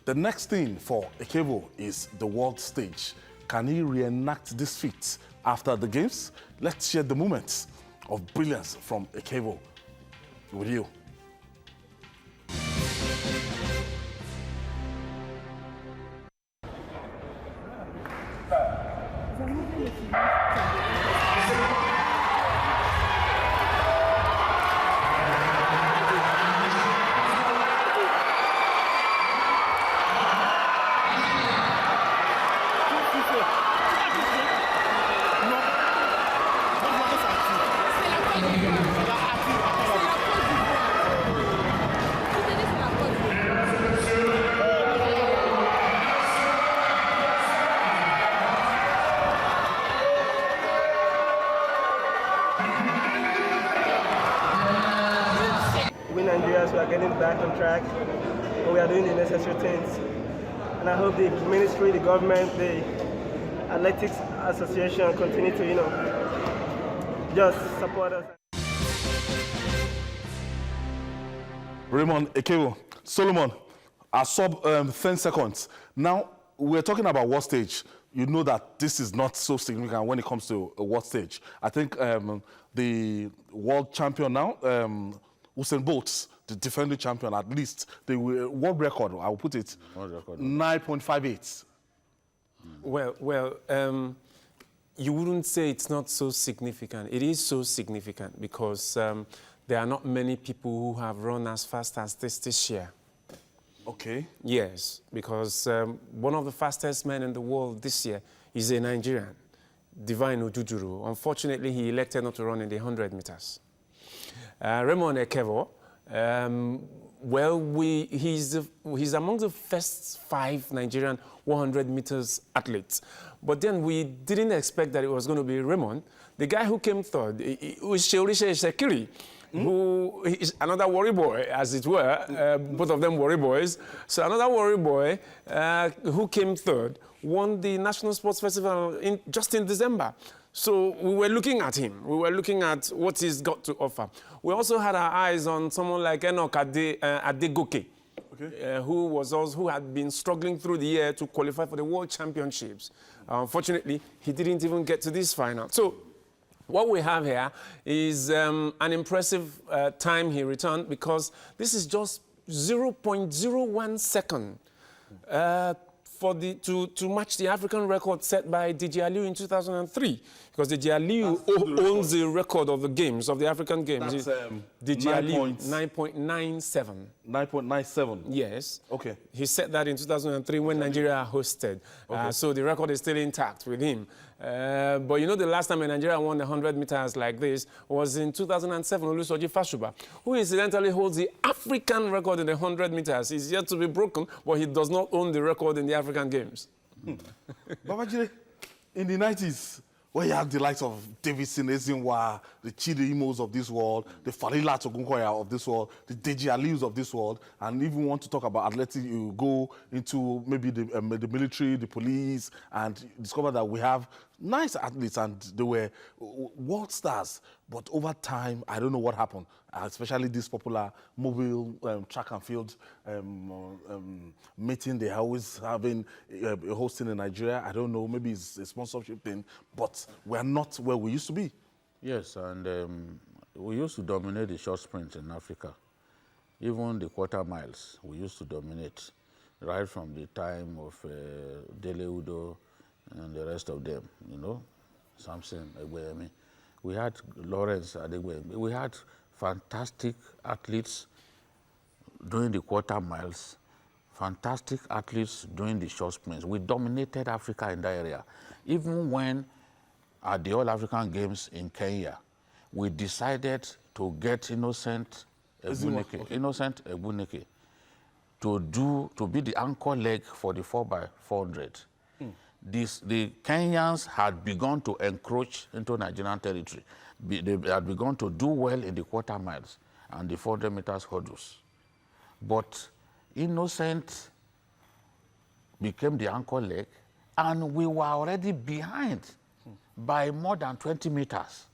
[SPEAKER 1] The next thing for Ekevo is the world stage. Can he reenact this feat after the games? Let's share the moments of brilliance from Ekevo with you.
[SPEAKER 9] We Nigerians, we are getting back on track, and we are doing the necessary things. And I hope the ministry, the government, the athletics association continue to, just support us.
[SPEAKER 1] Raymond Ekevo, Solomon, a sub 10 seconds. Now, we're talking about world stage. You know that this is not so significant when it comes to a world stage. I think the world champion now, Usain Bolt, the defending champion, at least the world record, I will put it, 9.58.
[SPEAKER 8] Well, you wouldn't say it's not so significant. It is so significant because there are not many people who have run as fast as this year.
[SPEAKER 1] Okay.
[SPEAKER 8] Yes, because one of the fastest men in the world this year is a Nigerian, Divine Ojujuru. Unfortunately, he elected not to run in the 100 meters. Raymond Ekevo, he's among the first 5 Nigerian 100 meters athletes. But then we didn't expect that it was going to be Raymond. The guy who came third was Sheorishe Shekiri, who is another worry boy, as it were, both of them worry boys. So another worry boy who came third won the National Sports Festival just in December. So we were looking at him. We were looking at what he's got to offer. We also had our eyes on someone like Enoch Adegoke, okay. Who had been struggling through the year to qualify for the World Championships. Unfortunately, he didn't even get to this final. So what we have here is an impressive time he returned, because this is just 0.01 second to match the African record set by Deji Aliu in 2003, because Deji Aliu owns the record of the games, of the African games.
[SPEAKER 1] That's
[SPEAKER 8] Deji Aliu, 9.97.
[SPEAKER 1] 9.97?
[SPEAKER 8] Yes.
[SPEAKER 1] Okay.
[SPEAKER 8] He set that in 2003 when Nigeria hosted. Okay. So the record is still intact with him. But you know, the last time Nigeria won the 100 meters like this was in 2007, Olusoji Fashuba, who incidentally holds the African record in the 100 meters. He's yet to be broken, but he does not own the record in the African Games.
[SPEAKER 1] Babajide, in the 90s, where you have the likes of Davidson Ezinwa, the Chidi Imos of this world, the Falila Togunkoya of this world, the Deji Alius of this world, and if you want to talk about athletics, you go into maybe the military, the police, and discover that we have nice athletes, and they were world stars. But over time, I don't know what happened, especially this popular mobile track and field meeting they always having hosting in Nigeria. I don't know, maybe it's a sponsorship thing, but we're not where we used to be.
[SPEAKER 2] Yes, and we used to dominate the short sprints in Africa. Even the quarter miles, we used to dominate, right from the time of Dele Udo and the rest of them, you know, Samson Egbeyemi. We had Lawrence Adegbe. We had fantastic athletes doing the quarter miles, fantastic athletes doing the short sprints. We dominated Africa in that area. Even when at the All-African Games in Kenya, we decided to get Innocent Egbunike to be the anchor leg for the 4x400. The Kenyans had begun to encroach into Nigerian territory. They had begun to do well in the quarter miles. and the 400 meters hurdles. But Innocent became the anchor leg, and we were already behind by more than 20 meters.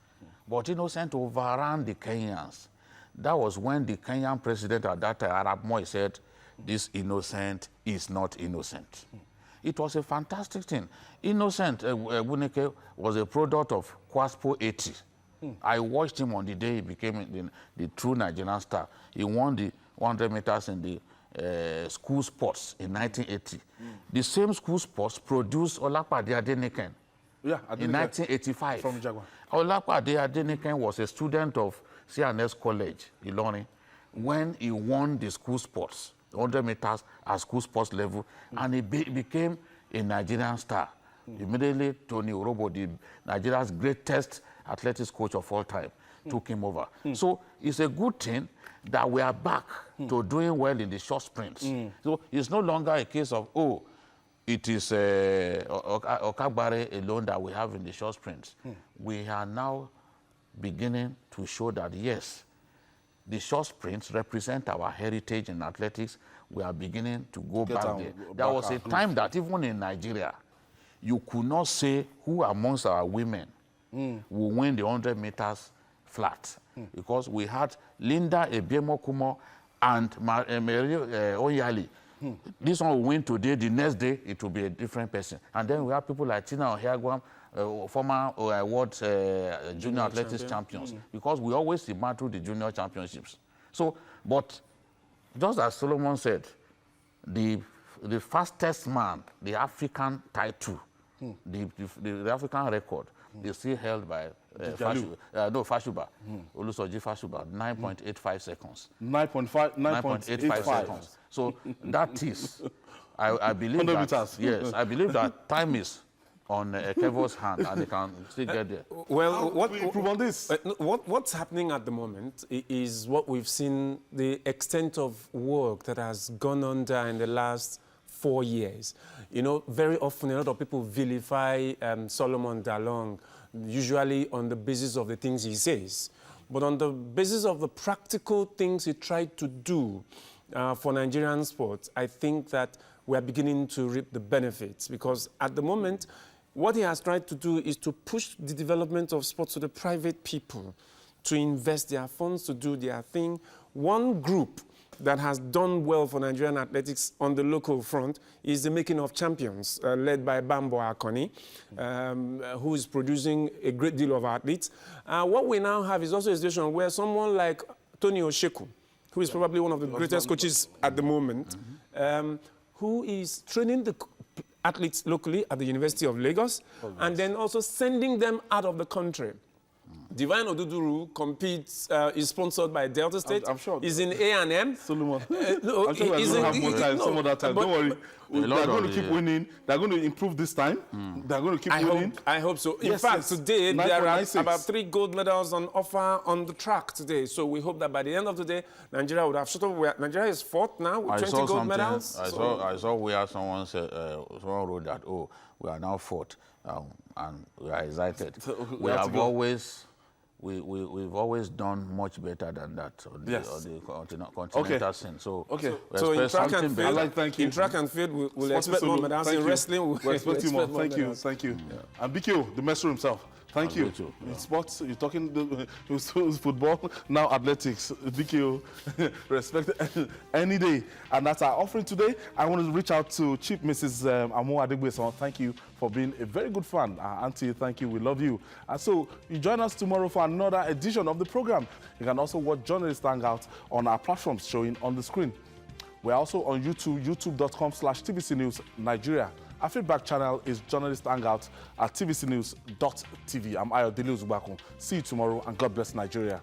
[SPEAKER 2] But Innocent overran the Kenyans. That was when the Kenyan president at that time, Arap Moi, said, this Innocent is not innocent. It was a fantastic thing. Innocent Bunike was a product of Kwaspo 80. I watched him on the day he became the true Nigerian star. He won the 100 meters in the school sports in 1980. The same school sports produced Olapade Adeniken in 1985.
[SPEAKER 1] From Jaguar.
[SPEAKER 2] Olapade Adeniken was a student of CNS College, Ilorin, when he won the school sports, 100 meters at school sports level, and he became a Nigerian star. Immediately, Tony Orobo, Nigeria's greatest athletics coach of all time, took him over. So it's a good thing that we are back to doing well in the short sprints. So it's no longer a case of, oh, it is Okagbare alone that we have in the short sprints. We are now beginning to show that, yes, the short sprints represent our heritage in athletics. We are beginning to go back there. There was a time that even in Nigeria, you could not say who amongst our women will win the 100 meters flat, because we had Linda Ebiemo-Kumo and Mary Oyali. This one will win today, the next day it will be a different person. And then we have people like Tina Ohiagwam, former world junior athletics champions, because we always demand through the junior championships. So, but just as Solomon said, the fastest man, the African title, the African record, is still held by Fashuba, Olusoji Fashuba, 9.85 seconds. 9.85 seconds. So that is, I believe that, yes, I believe that time is on Kevo's hand, and they can still get there.
[SPEAKER 8] Well,
[SPEAKER 1] what we improve on this?
[SPEAKER 8] What's happening at the moment is what we've seen, the extent of work that has gone under in the last 4 years. You know, very often a lot of people vilify Solomon Dalong, usually on the basis of the things he says. But on the basis of the practical things he tried to do for Nigerian sports, I think that we are beginning to reap the benefits, because at the moment, what he has tried to do is to push the development of sports to the private people, to invest their funds, to do their thing. One group that has done well for Nigerian athletics on the local front is the Making of Champions, led by Bambo Akoni, who is producing a great deal of athletes. What we now have is also a situation where someone like Tony Osheku, who is probably one of the greatest coaches at the moment, who is training the athletes locally at the University of Lagos, and then also sending them out of the country. Divine Oduduru competes, is sponsored by Delta State.
[SPEAKER 1] I'm sure.
[SPEAKER 8] He's in A&M.
[SPEAKER 1] Solomon, I'm sure we're going to have more time some other time. Don't worry. They're going to keep winning. They're going to improve this time. They're going to keep winning.
[SPEAKER 8] I hope so. In fact, today, there are about 3 gold medals on offer on the track today. So we hope that by the end of the day, Nigeria would have shut up. Nigeria is 4th now with 20 gold medals.
[SPEAKER 2] I saw where someone said, someone wrote that, oh, we are now 4th, and we are excited. We have always... We've always done much better than that on the continental scene. So,
[SPEAKER 8] so in track and field,
[SPEAKER 1] thank you.
[SPEAKER 8] In track and field, we'll expect more medals. In wrestling, we'll expect more.
[SPEAKER 1] Thank you. Yeah. And BQ, the master himself. Thank you. In sports, you're talking football, now athletics. BQ, respect any day. And that's our offering today. I want to reach out to Chief Mrs. Amo Adegbeson. Thank you for being a very good fan. Auntie, thank you. We love you. And so you join us tomorrow for another edition of the program. You can also watch Journalist Hangout on our platforms showing on the screen. We're also on YouTube, youtube.com/TVC News Nigeria. Our feedback channel is Journalist Hangout at tvcnews.tv. I'm Ayodele Uzubakun. See you tomorrow, and God bless Nigeria.